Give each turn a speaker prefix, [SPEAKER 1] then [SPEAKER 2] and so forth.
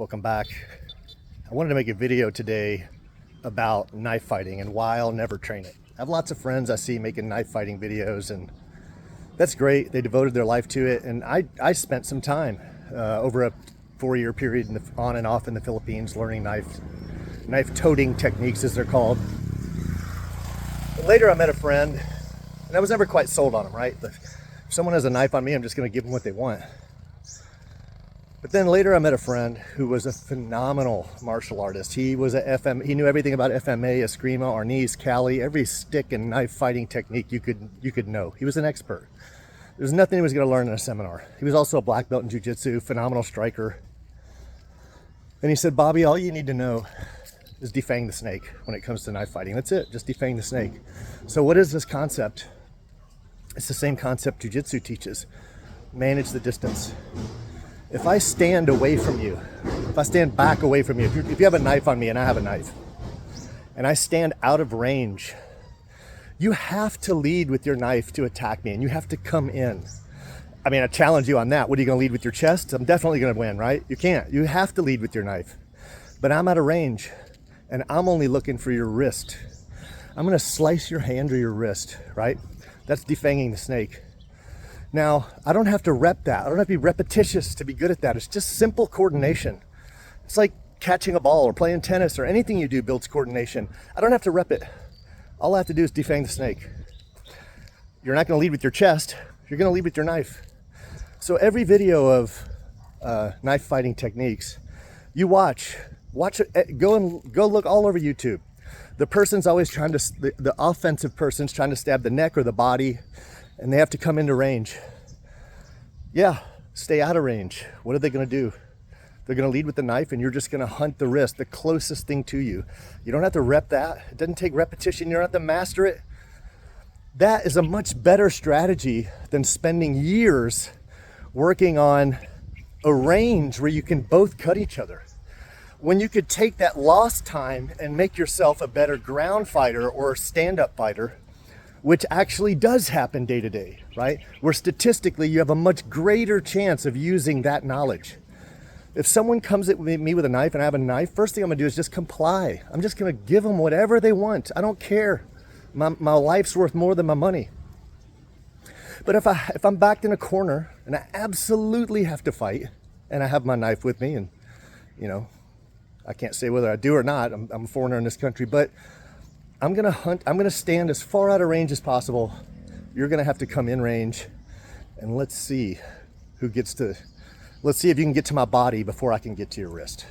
[SPEAKER 1] Welcome back. I wanted to make a video today about knife fighting and why I'll never train it. I have lots of friends I see making knife fighting videos, and that's great. They devoted their life to it, and I spent some time over a 4-year period on and off in the Philippines learning knife toting techniques, as they're called. But later I met a friend, and I was never quite sold on him, right? If someone has a knife on me, I'm just going to give them what they want. But then later I met a friend who was a phenomenal martial artist. He was he knew everything about FMA, Eskrima, Arnis, Kali, every stick and knife fighting technique you could know. He was an expert. There's nothing he was going to learn in a seminar. He was also a black belt in jiu-jitsu, phenomenal striker. And he said, Bobby, all you need to know is defang the snake when it comes to knife fighting. That's it, just defang the snake. So what is this concept? It's the same concept jiu-jitsu teaches. Manage the distance. If I stand away from you, if I stand back away from you, if you have a knife on me and I have a knife, and I stand out of range, you have to lead with your knife to attack me, and you have to come in. I mean, I challenge you on that. What, are you going to lead with your chest? I'm definitely going to win, right? You can't. You have to lead with your knife. But I'm out of range, and I'm only looking for your wrist. I'm going to slice your hand or your wrist, right? That's defanging the snake. Now, I don't have to rep that. I don't have to be repetitious to be good at that. It's just simple coordination. It's like catching a ball or playing tennis, or anything you do builds coordination. I don't have to rep it. All I have to do is defang the snake. You're not going to lead with your chest. You're going to lead with your knife. So every video of knife fighting techniques, you watch it, go look all over YouTube. The person's always trying to, the offensive person's trying to stab the neck or the body, and they have to come into range. Yeah, stay out of range. What are they going to do? They're going to lead with the knife, and you're just going to hunt the wrist, the closest thing to you. You don't have to rep that. It doesn't take repetition. You don't have to master it. That is a much better strategy than spending years working on a range where you can both cut each other. When you could take that lost time and make yourself a better ground fighter or stand-up fighter, which actually does happen day to day, right? Where statistically you have a much greater chance of using that knowledge. If someone comes at me with a knife and I have a knife, first thing I'm gonna do is just comply. I'm just gonna give them whatever they want. I don't care. My life's worth more than my money. But if I'm backed in a corner and I absolutely have to fight, and I have my knife with me, and you know, I can't say whether I do or not, I'm a foreigner in this country, but I'm gonna hunt, I'm gonna stand as far out of range as possible. You're gonna have to come in range, and let's see if you can get to my body before I can get to your wrist.